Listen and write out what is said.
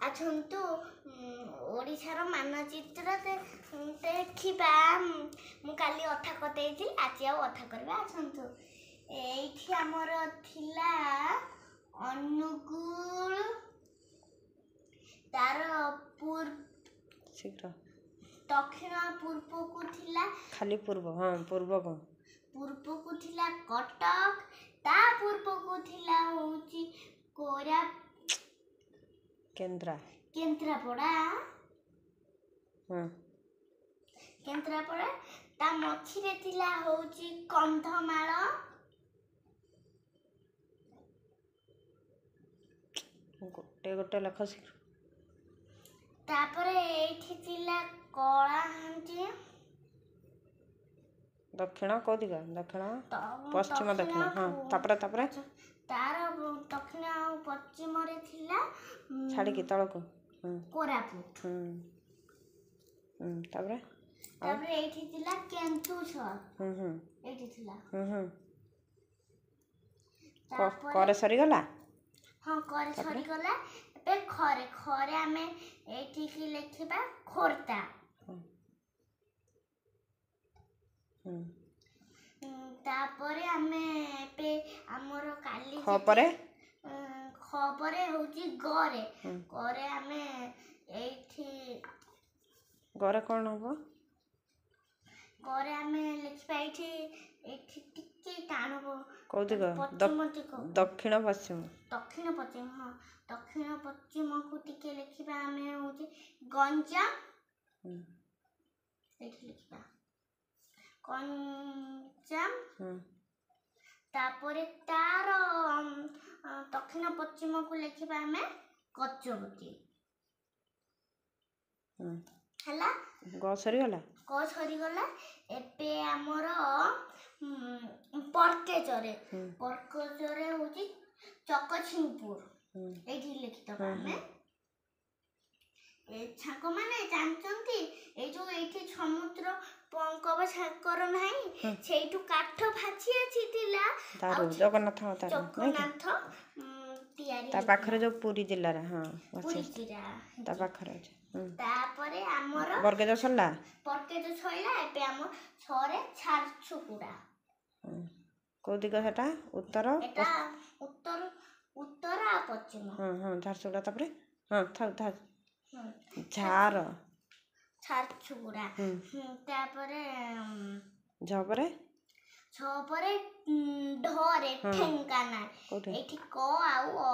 ଆସନ୍ତୁ ଓଡ଼ିଶାର ମାନଚିତ୍ର ଦେଖିବା। ମୁଁ କାଲି ଅଠା କରିଦେଇଥିଲି, ଆଜି ଆଉ ଅଠା କରିବା। ଆସନ୍ତୁ, ଏଇଠି ଆମର ଥିଲା ଅନୁଗୁଳ, ତାର ଶୀଘ୍ର ଦକ୍ଷିଣ ପୂର୍ବକୁ ଥିଲା ଖାଲି ପୂର୍ବ, ହଁ ପୂର୍ବକୁ ପୂର୍ବକୁ ଥିଲା କଟକ, ତା ପୂର୍ବକୁ ଥିଲା ହଉଛି କେନ୍ଦ୍ରାପଡ଼ା, ତା ମଝିରେ ଥିଲା ହଉଛି କନ୍ଧମାଳ, ଗୋଟେ ଲେଖ ଶୀଘ୍ର। ତାପରେ ଏଇଠି ଥିଲା କଳାହାଣ୍ଡି, ଦକ୍ଷିଣ କୋଉ ଦିଗ? ଦକ୍ଷିଣ ପଶ୍ଚିମ ଦକ୍ଷିଣ, ହଁ। ତାପରେ ତାର ଦକ୍ଷିଣ ଆଉ ପଶ୍ଚିମରେ ଥିଲା ଛାଡ଼ିକି ତଳକୁ କୋରାପୁଟ। ତାପରେ ଏଇଠି ଥିଲା କେନ୍ଦୁଝର, ଏଇଠି ଥିଲା। କରେ ସରିଗଲା? ହଁ, କରେ ସରିଗଲା। ଏବେ ଖରେ ଆମେ ଏଇଠିକି ଲେଖିବା ଖୋର୍ଦ୍ଧା। ତାପରେ ଆମେ ଏବେ ଆମର କାଲି ଖବରେ ହଉଛି ଗରେ ଆମେ ଏଇଠି ଗରେ କ'ଣ ହବ? ଗରେ ଆମେ ଲେଖିବା ଏଇଠି ଟିକେ ଟାଣବ। କୋଉ ଦିଗ? ଦକ୍ଷିଣ ପଶ୍ଚିମ। ଦକ୍ଷିଣ ପଶ୍ଚିମ, ହଁ। ଦକ୍ଷିଣ ପଶ୍ଚିମକୁ ଟିକେ ଲେଖିବା ଆମେ ହଉଛି ଗଞ୍ଜାମ। ଏଇଠି ଲେଖିବା ଗଞ୍ଜାମ। ତାପରେ ତାର ଦକ୍ଷିଣ ପଶ୍ଚିମକୁ ଲେଖିବା ଆମେ ଗଜପତି। ହେଲା? ଗ ସରିଗଲା। ଏବେ ଆମର ପର୍କେଜରେ ହଉଛି ଜଗତସିଂହପୁର, ଏଇଠି ଲେଖିଦବା ଆମେ। ସାଙ୍ଗମାନେ ଜାଣିଛନ୍ତି, ଏଇଠି ସମୁଦ୍ର ବଙ୍ଗୋପସାଗର ନାହିଁ, ସେଇଠୁ କାଠ ଭାସି ଆସିଥିଲା ଜଗନ୍ନାଥ ତିଆରି। ତା ପାଖରେ ଯୋଉ ପୁରୀ ଜିଲ୍ଲାରେ, ତା ପାଖରେ ଅଛି। ତାପରେ ଆମର ବରଗେଜ ସରିଲା। ଏବେ ଆମ ଛରେ ଝାରସୁଗୁଡା। କୋଉ ଦିଗ ସେଟା? ଉତ୍ତର ଆଉ ପଶ୍ଚିମ। ଝାରସୁଗୁଡା। ତାପରେ ଝାରସୁଗୁଡା। ତାପରେ ଝପରେ ଢରେ ଢେଙ୍କାନାଳ। ଏଇଠି କ ଆଉ ଅ